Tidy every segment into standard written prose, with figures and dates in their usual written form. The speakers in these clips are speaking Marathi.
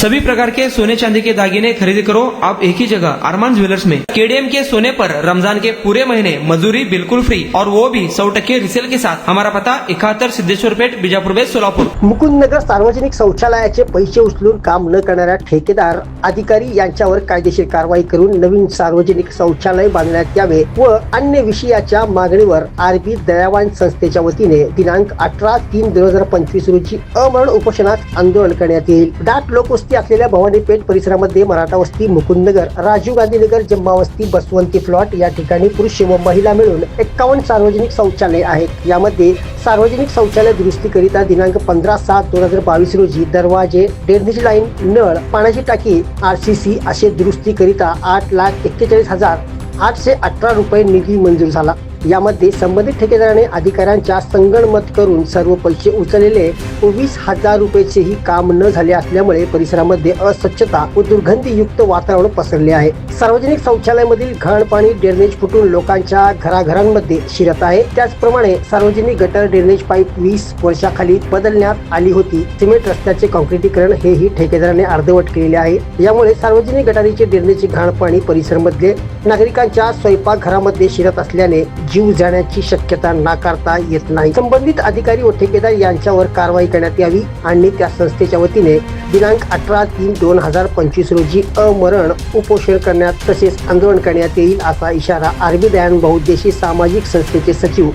सभी प्रकार के सोने चांदी के दागिने खरीदी करो आप एक ही जगह अरमान ज्वेलर्स में। केडीएम के सोने पर रमजान के पूरे महीने मजदूरी बिल्कुल फ्री और वो भी 100% रिसेल के साथ। हमारा पता 71 सिद्धेश्वर पेठ, बीजापुर बेस, सोलापूर। मुकुंदनगर सार्वजनिक शौचालयाचे पैसे उचलून काम न करणाऱ्या ठेकेदार अधिकारी यांच्यावर कायदेशीर कारवाई करून नवीन सार्वजनिक शौचालय बांधण्यात यावे व अन्य विषयाच्या मागणीवर आरबी दयावान संस्थेच्या वतीने दिनांक 18/3/2025 रोजी अमरण उपोषणात आंदोलन करण्यात येईल। दाट लोकवस्ती असलेल्या भवानी पेठ परिसरामध्ये मराठा वस्ती, मुकुंदनगर, राजीव गांधी नगर, जम्मा वस्ती, बसवंती प्लॉट या ठिकाणी पुरुष व महिला मिळून 51 सार्वजनिक शौचालय आहेत। यामध्ये सार्वजनिक शौचालय दुरुस्तीकरिता दिनांक 15/7/2022 रोजी दरवाजे, ड्रेनेज लाईन, नळ, पाण्याची टाकी, आरसीसी असे दुरुस्तीकरिता 8,41,818 रुपये निधी मंजूर झाला। यामध्ये संबंधित ठेकेदाराने अधिकाऱ्यांच्या संगनमत करून सर्व पैसे उचललेले व 20,000 रुपयेचेही काम न झाले असल्यामुळे परिसरामध्ये अस्वच्छता व दुर्गंधीयुक्त वातावरण पसरले आहे। सार्वजनिक शौचालयामधील घाण पाणी ड्रेनेज फुटून लोकांच्या घराघरांमध्ये शिरत आहे। त्याचप्रमाणे सार्वजनिक गटर ड्रेनेज पाईप 20 वर्षाखाली बदलण्यात आली होती। सिमेंट रस्त्याचे काँक्रिटीकरण हेही ठेकेदाराने अर्धवट केलेले आहे। यामुळे सार्वजनिक गटारीचे ड्रेनेजचे घाण पाणी परिसरामध्ये नागरिकांच्या स्वयंपाकघरामध्ये शिरत असल्याने जीव जाण्याची शक्यता नाकारता येत नाही। संबंधित अधिकारी व ठेकेदार यांच्यावर कारवाई करण्यात यावी आणि त्या संस्थेच्या वतीने दिनांक 18/3/2025 रोजी अमरण उपोषण करण्यात तसेच आंदोलन करण्यात येईल असा इशारा आरबी दयावान बहुउद्देशीय सामाजिक संस्थेचे सचिव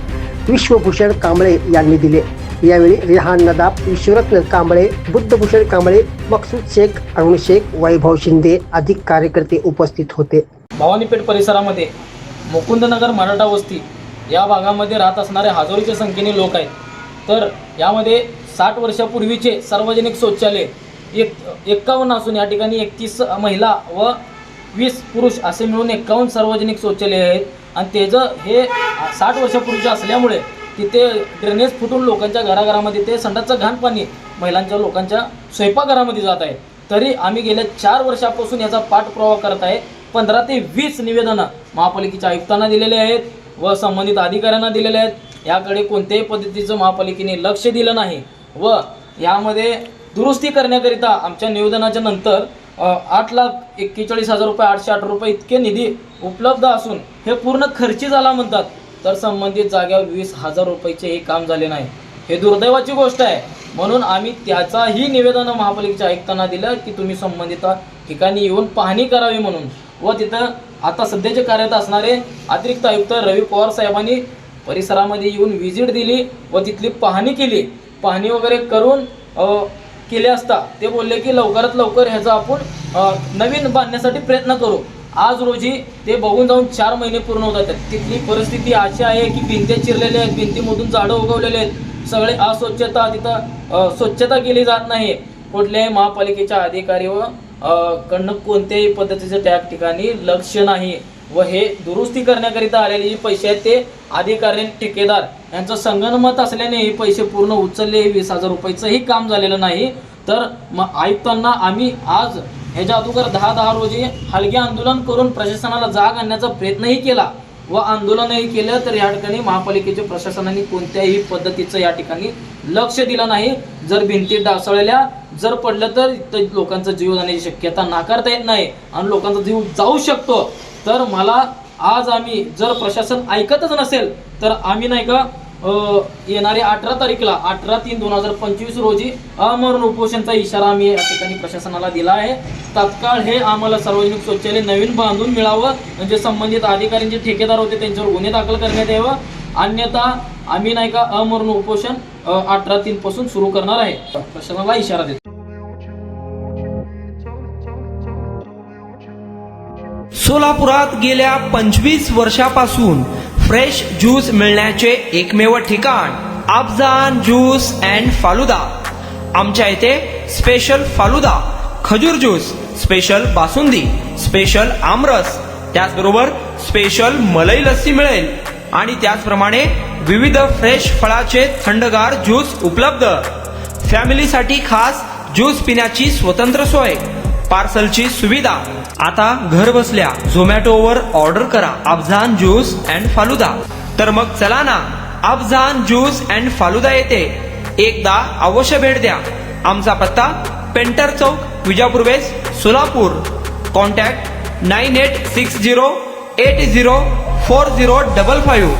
विश्वभूषण कांबळे यांनी दिले। यावेळी रेहान नदाब, विश्वरत्न कांबळे, बुद्धभूषण कांबळे, मकसूद शेख, अरुण शेख, वैभव शिंदे अधिक कार्यकर्ते उपस्थित होते। भवानीपेठ परिसरामध्ये मुकुंदनगर मराठा वस्ती या भागामध्ये राहत असणारे हजारोच्या संख्येने लोक आहेत। तर यामध्ये 60 वर्षापूर्वीचे सार्वजनिक शौचालय 51 असून या ठिकाणी 31 महिला व 20 पुरुष असे मिळून 51 सार्वजनिक शौचालय आहेत। आणि त्याचं हे 60 वर्षापूर्वीचे असल्यामुळे तिथे ड्रेनेज फुटून लोकांच्या घराघरामध्ये ते संडासचं घाण पाणी महिलांच्या लोकांच्या स्वयंपाकघरामध्ये जात आहे। तरी आम्ही गेल्या 4 वर्षापासून याचा पाठपुरावा करत आहे। 15 ते 20 निवेदनं महापालिकेच्या आयुक्तांना दिलेले आहेत व संबंधित अधिकाऱ्यांना दिलेले आहेत। याकडे कोणत्याही पद्धतीचं महापालिकेने लक्ष दिलं नाही व यामध्ये दुरुस्ती करण्याकरिता आमच्या निवेदनाच्या नंतर 8,41,808 रुपये इतके निधी उपलब्ध असून हे पूर्ण खर्ची झाला म्हणतात। तर संबंधित जागेवर 20,000 रुपयाचे हे काम झाले नाही। हे दुर्दैवाची गोष्ट आहे। म्हणून आम्ही त्याचाही निवेदन महापालिकेच्या आयुक्तांना दिलं की तुम्ही संबंधित ठिकाणी येऊन पाहणी करावी म्हणून। व तिथं आता सध्याचे कार्यरत असणारे अतिरिक्त आयुक्त रवी पवार साहेबांनी परिसरामध्ये येऊन व्हिजिट दिली व तिथली पाहणी केली। पाहणी वगैरे करून केले असता ते बोलले की लवकरात लवकर ह्याचा आपण नवीन बांधण्यासाठी प्रयत्न करू। आज रोजी ते बघून जाऊन 4 महिने पूर्ण होतात। तिथली परिस्थिती अशी आहे की भिंती चिरलेल्या आहेत, भिंतीमधून झाडं उगवलेले आहेत, सगळे अस्वच्छता, तिथं स्वच्छता केली जात नाही। कुठल्याही महापालिकेच्या अधिकारी व कडनं कोणत्याही पद्धतीचं त्या ठिकाणी लक्ष नाही व हे दुरुस्ती करण्याकरिता आलेले जे पैसे आहेत ते अधिकारी ठेकेदार यांचं संगनमत असल्याने हे पैसे पूर्ण उचलले। 20,000 रुपयाचंही काम झालेलं नाही। तर आयुक्तांना आम्ही आज ह्याच्या अगोदर 10/10 रोजी हलगे आंदोलन करून प्रशासनाला जाग आणण्याचा प्रयत्नही केला व आंदोलनही केलं। तर या ठिकाणी महापालिकेच्या प्रशासनाने कोणत्याही पद्धतीचं या ठिकाणी लक्ष दिलं नाही। जर भिंती ढासळल्या जर पडलं तर लोकांचा जीव जाण्याची शक्यता नाकारता येत नाही आणि लोकांचा जीव जाऊ शकतो। तर मला आज आम्ही जर प्रशासन ऐकतच नसेल तर आम्ही नाही का येणारे 18 तारीखला 18/3/2025 रोजी अमरण उपोषणाचा इशारा आम्ही या ठिकाणी प्रशासनाला दिला आहे। तात्काळ हे आम्हाला सार्वजनिक शौचालय नवीन बांधून मिळावं म्हणजे संबंधित अधिकाऱ्यांचे ठेकेदार होते त्यांच्यावर गुन्हे दाखल करण्यात यावं, अन्यथा आम्ही नाही का अमरण उपोषण 18/3 पासून सुरू करणार आहे। प्रशासनाला इशारा देतो। सोलापुरात गेल्या 25 वर्षापासून फ्रेश ज्यूस मिळण्याचे एकमेव ठिकाण अफजान ज्यूस अँड फालुदा। आमच्या इथे स्पेशल फालुदा, खजूर ज्यूस, स्पेशल बासुंदी, स्पेशल आमरस, त्याचबरोबर स्पेशल मलाई लस्सी मिळेल आणि त्याचप्रमाणे विविध फ्रेश फळाचे थंडगार ज्यूस उपलब्ध। फॅमिलीसाठी खास ज्यूस पिण्याची स्वतंत्र सोय, पार्सलची सुविधा। आता घर बसल्या झोमॅटोवर ऑर्डर करा अफजान ज्यूस अँड फालुदा। तर मग चला ना अफजान ज्यूस अँड फालुदा येते एकदा अवश्य भेट द्या। आमचा पत्ता पेंटर चौक, विजापूर वेस्ट सोलापूर. कॉन्टॅक्ट 9860804055.